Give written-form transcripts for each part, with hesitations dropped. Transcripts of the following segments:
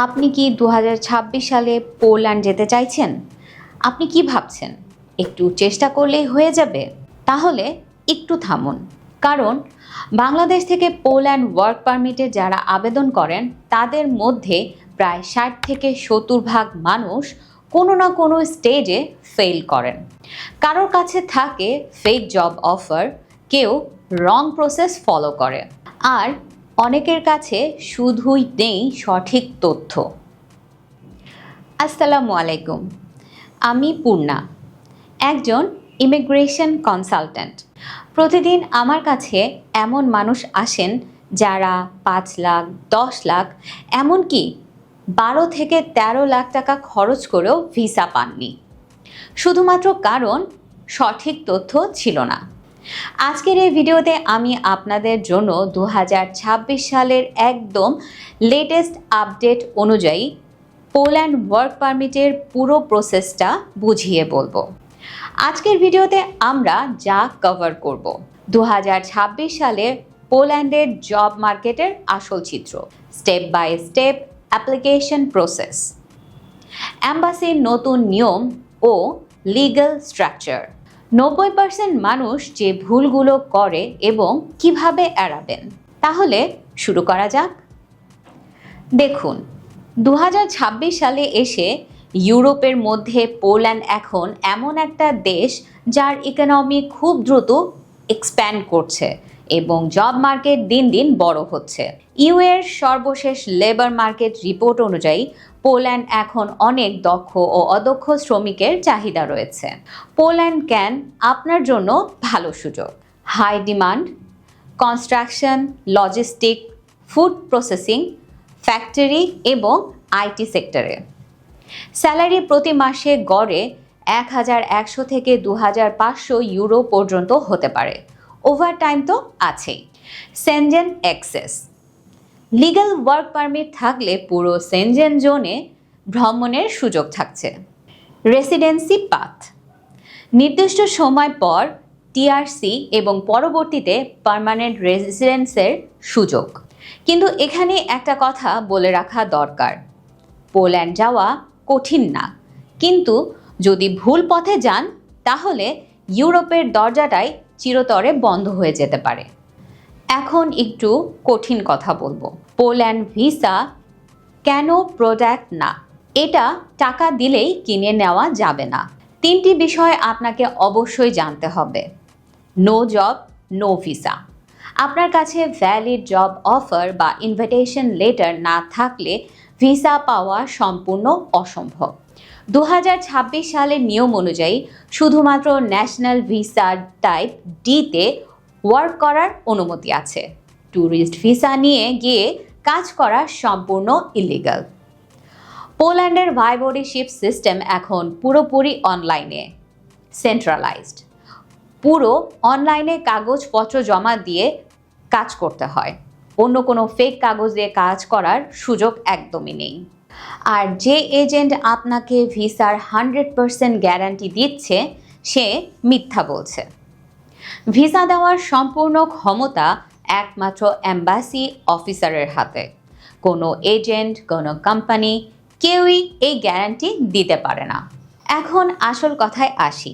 আপনি কি 2026 সালে পোল্যান্ড যেতে চাইছেন? আপনি কি ভাবছেন? একটু চেষ্টা করলেই হয়ে যাবে? তাহলে একটু থামুন। কারণ বাংলাদেশ থেকে পোল্যান্ড ওয়ার্ক পারমিটে যারা আবেদন করেন তাদের মধ্যে প্রায় 60 থেকে 70% মানুষ কোনো না কোনো স্টেজে ফেল করেন। কারোর কাছে থাকে ফেক জব অফার, কেউ রং প্রসেস ফলো করে, আর অনেকের কাছে শুধুই নেই সঠিক তথ্য। আসসালামু আলাইকুম, আমি পূর্ণা, একজন ইমিগ্রেশন কনসালট্যান্ট। প্রতিদিন আমার কাছে এমন মানুষ আসেন যারা 5 লাখ, 10 লাখ, এমনকি 12 থেকে 13 লাখ টাকা খরচ করেও ভিসা পাননি, শুধুমাত্র কারণ সঠিক তথ্য ছিল না। আজকের এই ভিডিওতে আমি আপনাদের জন্য 2026 সালের একদম লেটেস্ট আপডেট অনুযায়ী পোল্যান্ড ওয়ার্ক পারমিটের পুরো প্রসেসটা বুঝিয়ে বলবো। আজকের ভিডিওতে আমরা যা কভার করব 2026 সালে পোল্যান্ডের জব মার্কেটের আসল চিত্র, step by step application process, এম্বাসির নতুন নিয়ম ও লিগ্যাল স্ট্রাকচার, 90% মানুষ যে ভুলগুলো করে এবং কিভাবে এড়াবেন। তাহলে শুরু করা যাক। দেখুন, 2026 সালে এসে ইউরোপের মধ্যে পোল্যান্ড এখন এমন একটা দেশ যার ইকোনমি খুব দ্রুত এক্সপ্যান্ড করছে এবং জব মার্কেট দিন দিন বড় হচ্ছে। ইউ এর সর্বশেষ লেবার মার্কেট রিপোর্ট অনুযায়ী পোল্যান্ড এখন অনেক দক্ষ ও অদক্ষ শ্রমিকের চাহিদা রয়েছে। পোল্যান্ড ক্যান আপনার জন্য ভালো সুযোগ। High demand, construction, logistic, food processing, factory এবং আইটি সেক্টরে স্যালারি প্রতি মাসে গড়ে 1100 থেকে 2500 ইউরো পর্যন্ত হতে পারে। ওভারটাইম তো আছেই। Schengen access, legal work permit থাকলে পুরো সেনজেন জোনে ভ্রমণের সুযোগ থাকছে। রেসিডেন্সি পাথ, নির্দিষ্ট সময় পর টিআরসি এবং পরবর্তীতে পার্মানেন্ট রেসিডেন্সের সুযোগ। কিন্তু এখানে একটা কথা বলে রাখা দরকার, পোল্যান্ড যাওয়া কঠিন না, কিন্তু যদি ভুল পথে যান তাহলে ইউরোপের দরজাটাই চিরতরে বন্ধ হয়ে যেতে পারে। এখন একটু কঠিন কথা বলবো। পোল্যান্ড ভিসা কেন প্রোডাক্ট না? এটা টাকা দিলেই কিনে নেওয়া যাবে না। 3টি বিষয় আপনাকে অবশ্যই জানতে হবে। No job, no visa. আপনার কাছে ভ্যালিড জব অফার বা ইনভিটেশন লেটার না থাকলে ভিসা পাওয়া সম্পূর্ণ অসম্ভব। 2026 সালের নিয়ম অনুযায়ী শুধুমাত্র ন্যাশনাল ভিসা টাইপ ডিতে ওয়ার্ক করার অনুমতি আছে। ট্যুরিস্ট ভিসা নিয়ে গিয়ে কাজ করা সম্পূর্ণ ইলিগাল। পোল্যান্ডের ভাইবোডিশিপ সিস্টেম এখন পুরোপুরি অনলাইনে সেন্ট্রালাইজড। পুরো অনলাইনে কাগজপত্র জমা দিয়ে কাজ করতে হয়। অন্য কোনো ফেক কাগজ দিয়ে কাজ করার সুযোগ একদমই নেই। আর যে এজেন্ট আপনাকে ভিসার 100% গ্যারান্টি দিচ্ছে সে মিথ্যা বলছে। ভিসা দেওয়ার সম্পূর্ণ ক্ষমতা একমাত্র এম্বাসি অফিসারের হাতে। কোনো এজেন্ট, কোনো কোম্পানি, কেউই এই গ্যারান্টি দিতে পারে না। এখন আসল কথায় আসি।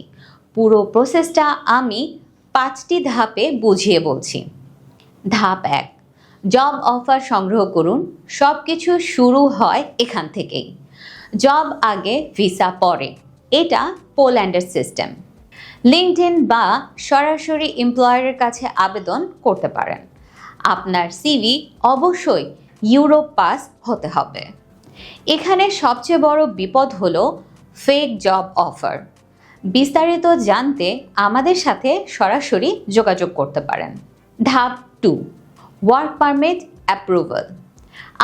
পুরো প্রসেসটা আমি 5টি ধাপে বুঝিয়ে বলছি। ধাপ 1, জব অফার সংগ্রহ করুন। সব কিছু শুরু হয় এখান থেকেই। জব আগে, ভিসা পরে, এটা পোল্যান্ডের সিস্টেম। লিঙ্কডইন বা সরাসরি এমপ্লয়ারের কাছে আবেদন করতে পারেন। আপনার সিভি অবশ্যই ইউরোপ পাস হতে হবে। এখানে সবচেয়ে বড় বিপদ হলো ফেক জব অফার। বিস্তারিত জানতে আমাদের সাথে সরাসরি যোগাযোগ করতে পারেন। ধাপ 2, ওয়ার্ক পারমিট অ্যাপ্রুভাল।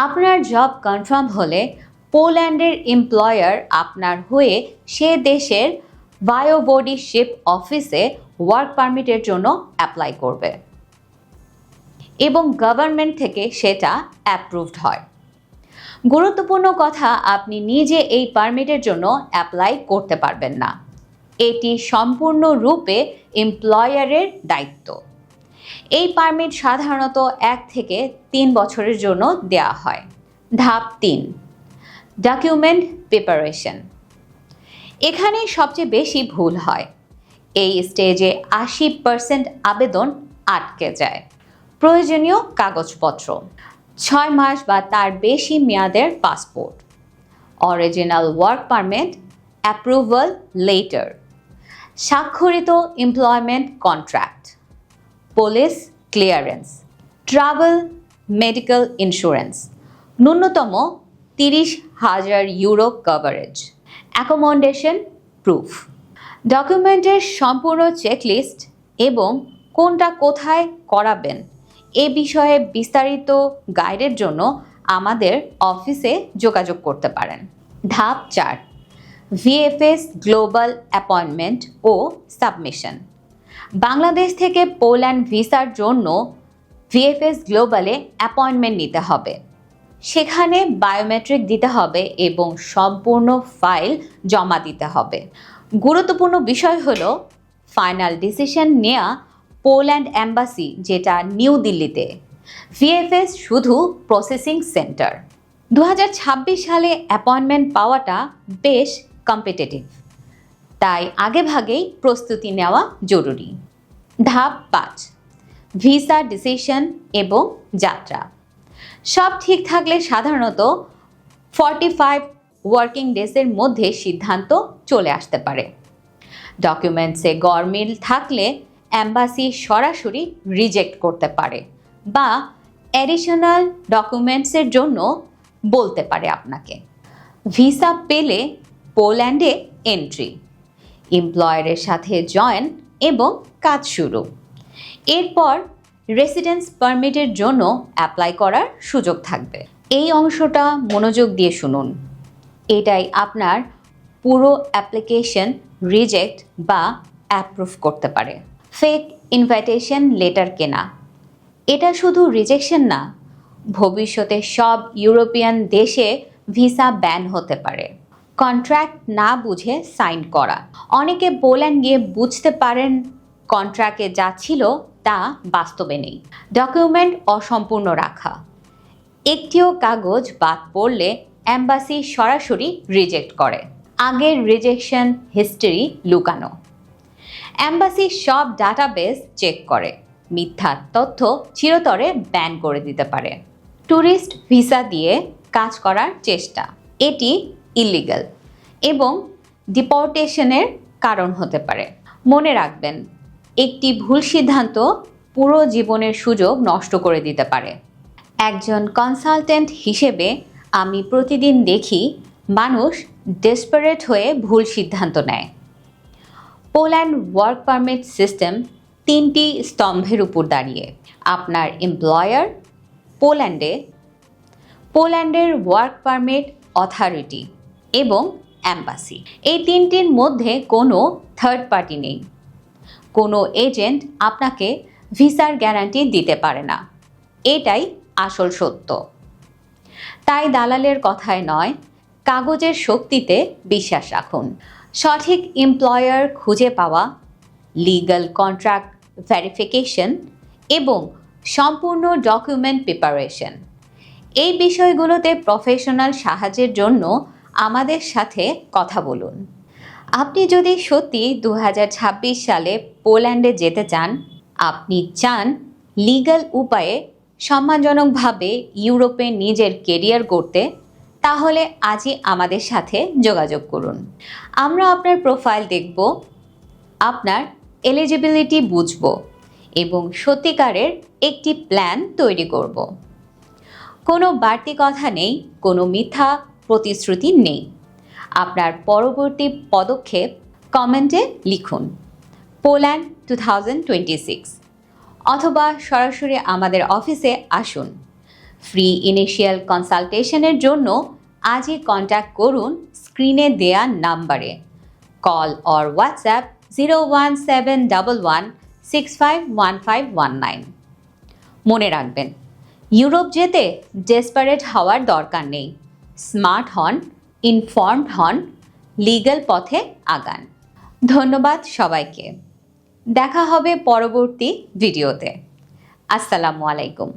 আপনার জব কনফার্ম হলে পোল্যান্ডের এমপ্লয়ার আপনার হয়ে সে দেশের ভাইবোডিশিপ অফিসে ওয়ার্ক পারমিটের জন্য অ্যাপ্লাই করবে এবং গভর্নমেন্ট থেকে সেটা অ্যাপ্রুভড হয়। গুরুত্বপূর্ণ কথা, আপনি নিজে এই পারমিটের জন্য অ্যাপ্লাই করতে পারবেন না। এটি সম্পূর্ণরূপে এমপ্লয়ারের দায়িত্ব। এই পারমিট সাধারণত 1 থেকে 3 বছরের জন্য দেয়া হয়। ধাপ 3, ডকুমেন্ট প্রিপারেশন। এখানে সবচেয়ে বেশি ভুল হয়। এই স্টেজে 80% আবেদন আটকে যায়। প্রয়োজনীয় কাগজপত্র: 6 মাস বা তার বেশি মেয়াদের passport, original work permit, approval letter, স্বাক্ষরিত employment contract, police clearance, travel medical insurance, ন্যূনতম 30,000 ইউরো কভারেজ, অ্যাকোমোডেশন প্রুফ। ডকুমেন্টের সম্পূর্ণ চেকলিস্ট এবং কোনটা কোথায় করাবেন এ বিষয়ে বিস্তারিত গাইডের জন্য আমাদের অফিসে যোগাযোগ করতে পারেন। ধাপ 4: ভিএফএস গ্লোবাল অ্যাপয়েন্টমেন্ট ও সাবমিশন। বাংলাদেশ থেকে পোল্যান্ড ভিসার জন্য ভিএফএস গ্লোবালে অ্যাপয়েন্টমেন্ট নিতে হবে। সেখানে বায়োমেট্রিক দিতে হবে এবং সম্পূর্ণ ফাইল জমা দিতে হবে। গুরুত্বপূর্ণ বিষয় হলো ফাইনাল ডিসিশন নেওয়া পোল্যান্ড এম্বাসি, যেটা নিউ দিল্লিতে। ভিএফএস শুধু প্রসেসিং সেন্টার। 2026 সালে অ্যাপয়েন্টমেন্ট পাওয়াটা বেশ কম্পিটিটিভ, তাই আগেভাগেই প্রস্তুতি নেওয়া জরুরি। ধাপ 5: ভিসা ডিসিশন এবং যাত্রা। সব ঠিক থাকলে সাধারণত 45 ওয়ার্কিং ডেজের মধ্যে সিদ্ধান্ত চলে আসতে পারে। ডকুমেন্টসে গরমিল থাকলে অ্যাম্বাসি সরাসরি রিজেক্ট করতে পারে বা অ্যাডিশনাল ডকুমেন্টসের জন্য বলতে পারে আপনাকে। ভিসা পেলে পোল্যান্ডে এন্ট্রি, এমপ্লয়ারের সাথে জয়েন এবং কাজ শুরু। এরপর রেসিডেন্স পারমিটের জন্য অ্যাপ্লাই করার সুযোগ থাকবে। এই অংশটা মনোযোগ দিয়ে শুনুন। এটাই আপনার পুরো অ্যাপ্লিকেশন রিজেক্ট বা অ্যাপ্রুভ করতে পারে। ফেক ইনভাইটেশন লেটার কেনা, এটা শুধু রিজেকশন না, ভবিষ্যতে সব ইউরোপিয়ান দেশে ভিসা ব্যান হতে পারে। কন্ট্রাক্ট না বুঝে সাইন করা। অনেকে পোল্যান্ড গিয়ে বুঝতে পারেন কন্ট্রাক্টে যা ছিল তা বাস্তবে নেই। ডকুমেন্ট অসম্পূর্ণ রাখা, একটিও কাগজ বাদ পড়লে অ্যাম্বাসি সরাসরি রিজেক্ট করে। আগের রিজেকশন হিস্টরি লুকানো। অ্যাম্বাসি সব ডাটাবেস চেক করে, মিথ্যা তথ্য চিরতরে ব্যান করে দিতে পারে। ট্যুরিস্ট ভিসা দিয়ে কাজ করার চেষ্টা, এটি ইলিগাল এবং ডিপোর্টেশনের কারণ হতে পারে। মনে রাখবেন, একটি ভুল সিদ্ধান্ত পুরো জীবনের সুযোগ নষ্ট করে দিতে পারে। একজন কনসালটেন্ট হিসেবে আমি প্রতিদিন দেখি মানুষ ডেসপারেট হয়ে ভুল সিদ্ধান্ত নেয়। পোল্যান্ড ওয়ার্ক পারমিট সিস্টেম 3টি স্তম্ভের উপর দাঁড়িয়ে। আপনার এমপ্লয়ার পোল্যান্ডের ওয়ার্ক পারমিট অথরিটি এবং অ্যাম্বাসি। এই 3টির মধ্যে কোনো থার্ড পার্টি নেই। কোনো এজেন্ট আপনাকে ভিসার গ্যারান্টি দিতে পারে না, এটাই আসল সত্য। তাই দালালের কথায় নয়, কাগজের শক্তিতে বিশ্বাস রাখুন। সঠিক এমপ্লয়ার খুঁজে পাওয়া, লিগ্যাল কন্ট্রাক্ট ভেরিফিকেশন এবং সম্পূর্ণ ডকুমেন্ট প্রিপারেশন, এই বিষয়গুলোতে প্রফেশনাল সাহায্যের জন্য আমাদের সাথে কথা বলুন। আপনি যদি সত্যি 2026 সালে পোল্যান্ডে যেতে চান, আপনি চান লিগ্যাল উপায়ে সম্মানজনকভাবে ইউরোপে নিজের কেরিয়ার গড়তে, তাহলে আজই আমাদের সাথে যোগাযোগ করুন। আমরা আপনার প্রোফাইল দেখব, আপনার এলিজিবিলিটি বুঝব এবং সত্যিকারের একটি প্ল্যান তৈরি করব। কোনো বাড়তি কথা নেই, কোনো মিথ্যা প্রতিশ্রুতি নেই। আপনার পরবর্তী পদক্ষেপ কমেন্টে লিখুন পোল্যান্ড 2026 অথবা সরাসরি আমাদের অফিসে আসুন। ফ্রি ইনিশিয়াল কনসালটেশনের জন্য আজই কন্ট্যাক্ট করুন স্ক্রিনে দেয়া নাম্বারে। Call or WhatsApp 01711651519। মনে রাখবেন, ইউরোপ যেতে ডেসপারেট হওয়ার দরকার নেই। স্মার্ট হন, ইনফর্মড হন, লিগ্যাল পথে আগান। ধন্যবাদ সবাইকে। দেখা হবে পরবর্তী ভিডিওতে। আসসালামু আলাইকুম।